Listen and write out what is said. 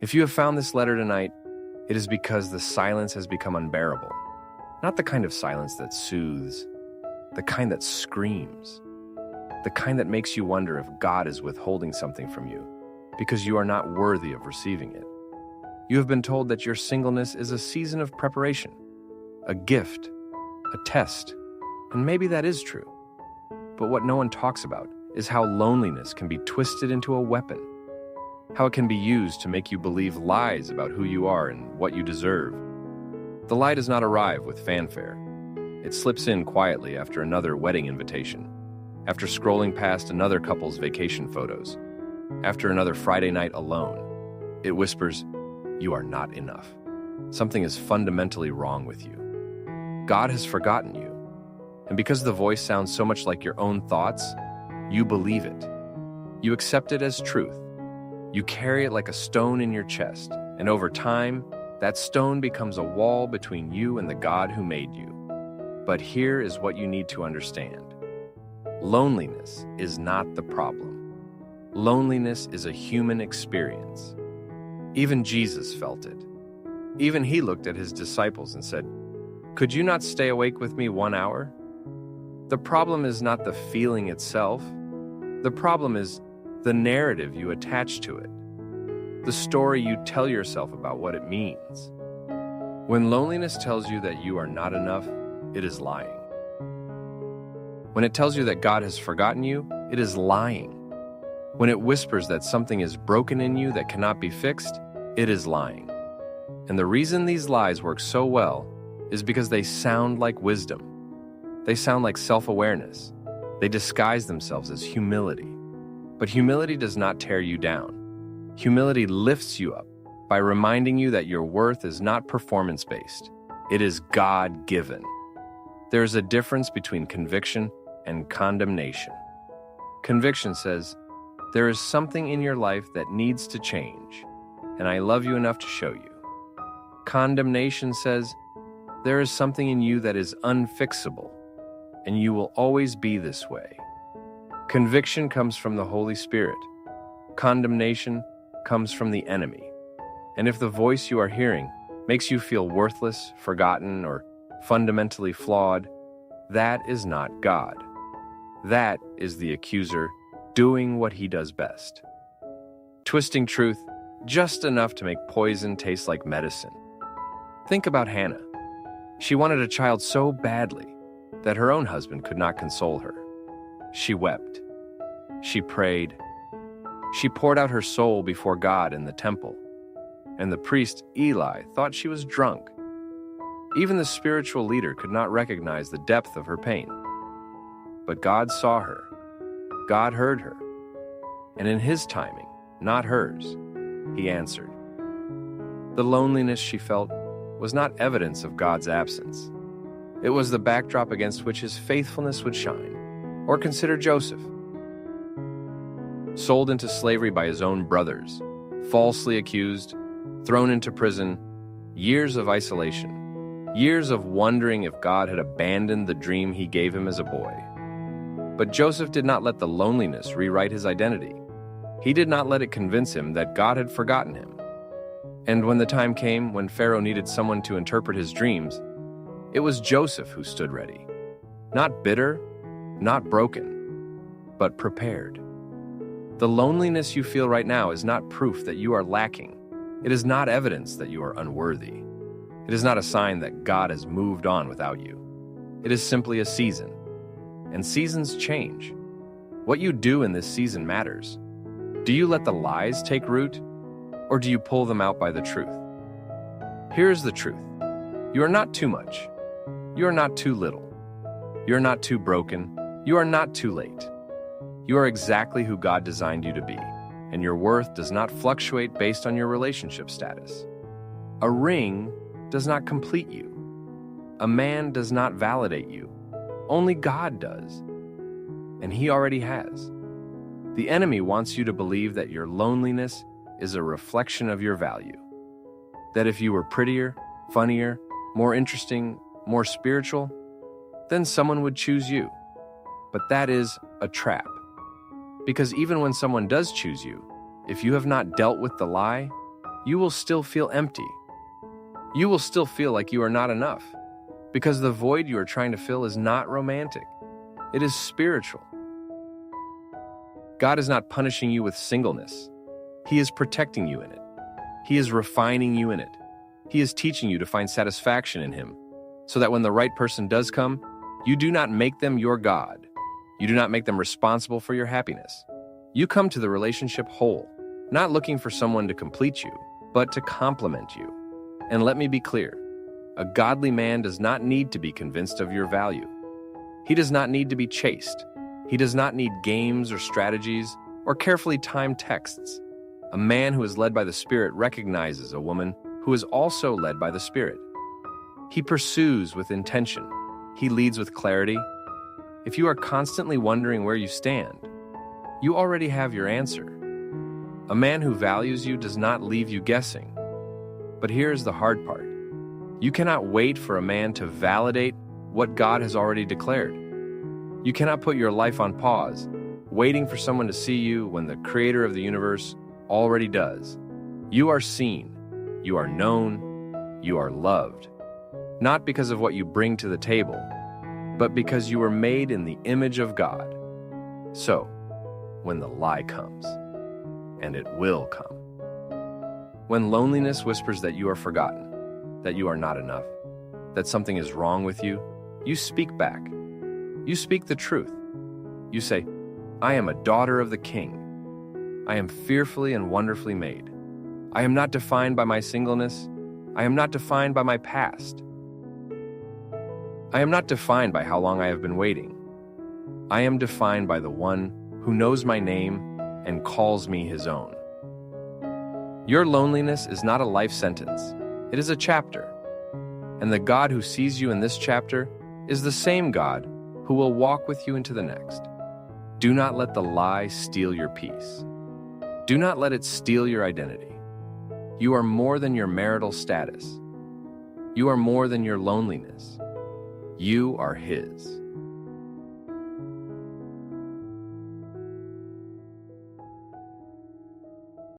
If you have found this letter tonight, it is because the silence has become unbearable. Not the kind of silence that soothes, the kind that screams, the kind that makes you wonder if God is withholding something from you because you are not worthy of receiving it. You have been told that your singleness is a season of preparation, a gift, a test, and maybe that is true. But what no one talks about is how loneliness can be twisted into a weapon, how it can be used to make you believe lies about who you are and what you deserve. The lie does not arrive with fanfare. It slips in quietly after another wedding invitation, after scrolling past another couple's vacation photos, after another Friday night alone. It whispers, "You are not enough. Something is fundamentally wrong with you. God has forgotten you." And because the voice sounds so much like your own thoughts, you believe it. You accept it as truth. You carry it like a stone in your chest, and over time, that stone becomes a wall between you and the God who made you. But here is what you need to understand. Loneliness is not the problem. Loneliness is a human experience. Even Jesus felt it. Even he looked at his disciples and said, "Could you not stay awake with me 1 hour?" The problem is not the feeling itself. The problem is the narrative you attach to it, the story you tell yourself about what it means. When loneliness tells you that you are not enough, it is lying. When it tells you that God has forgotten you, it is lying. When it whispers that something is broken in you that cannot be fixed, it is lying. And the reason these lies work so well is because they sound like wisdom. They sound like self-awareness. They disguise themselves as humility. But humility does not tear you down. Humility lifts you up by reminding you that your worth is not performance-based. It is God-given. There is a difference between conviction and condemnation. Conviction says, "There is something in your life that needs to change, and I love you enough to show you." Condemnation says, "There is something in you that is unfixable, and you will always be this way." Conviction comes from the Holy Spirit. Condemnation comes from the enemy. And if the voice you are hearing makes you feel worthless, forgotten, or fundamentally flawed, that is not God. That is the accuser doing what he does best, twisting truth just enough to make poison taste like medicine. Think about Hannah. She wanted a child so badly that her own husband could not console her. She wept. She prayed. She poured out her soul before God in the temple. And the priest, Eli, thought she was drunk. Even the spiritual leader could not recognize the depth of her pain. But God saw her. God heard her. And in his timing, not hers, he answered. The loneliness she felt was not evidence of God's absence. It was the backdrop against which his faithfulness would shine. Or consider Joseph. Sold into slavery by his own brothers, falsely accused, thrown into prison, years of isolation, years of wondering if God had abandoned the dream he gave him as a boy. But Joseph did not let the loneliness rewrite his identity. He did not let it convince him that God had forgotten him. And when the time came when Pharaoh needed someone to interpret his dreams, it was Joseph who stood ready. Not bitter, not broken, but prepared. The loneliness you feel right now is not proof that you are lacking. It is not evidence that you are unworthy. It is not a sign that God has moved on without you. It is simply a season. And seasons change. What you do in this season matters. Do you let the lies take root, or do you pull them out by the truth? Here is the truth. You are not too much. You are not too little. You are not too broken. You are not too late. You are exactly who God designed you to be, and your worth does not fluctuate based on your relationship status. A ring does not complete you. A man does not validate you. Only God does. And he already has. The enemy wants you to believe that your loneliness is a reflection of your value. That if you were prettier, funnier, more interesting, more spiritual, then someone would choose you. But that is a trap. Because even when someone does choose you, if you have not dealt with the lie, you will still feel empty. You will still feel like you are not enough, because the void you are trying to fill is not romantic. It is spiritual. God is not punishing you with singleness. He is protecting you in it. He is refining you in it. He is teaching you to find satisfaction in Him, so that when the right person does come, you do not make them your God. You do not make them responsible for your happiness. You come to the relationship whole, not looking for someone to complete you, but to complement you. And let me be clear, a godly man does not need to be convinced of your value. He does not need to be chased. He does not need games or strategies or carefully timed texts. A man who is led by the Spirit recognizes a woman who is also led by the Spirit. He pursues with intention. He leads with clarity. If you are constantly wondering where you stand, you already have your answer. A man who values you does not leave you guessing. But here's the hard part. You cannot wait for a man to validate what God has already declared. You cannot put your life on pause, waiting for someone to see you when the Creator of the universe already does. You are seen, you are known, you are loved. Not because of what you bring to the table, but because you were made in the image of God. So, when the lie comes, and it will come, when loneliness whispers that you are forgotten, that you are not enough, that something is wrong with you, you speak back. You speak the truth. You say, I am a daughter of the King. I am fearfully and wonderfully made. I am not defined by my singleness. I am not defined by my past. I am not defined by how long I have been waiting. I am defined by the one who knows my name and calls me his own. Your loneliness is not a life sentence. It is a chapter. And the God who sees you in this chapter is the same God who will walk with you into the next. Do not let the lie steal your peace. Do not let it steal your identity. You are more than your marital status. You are more than your loneliness. You are His.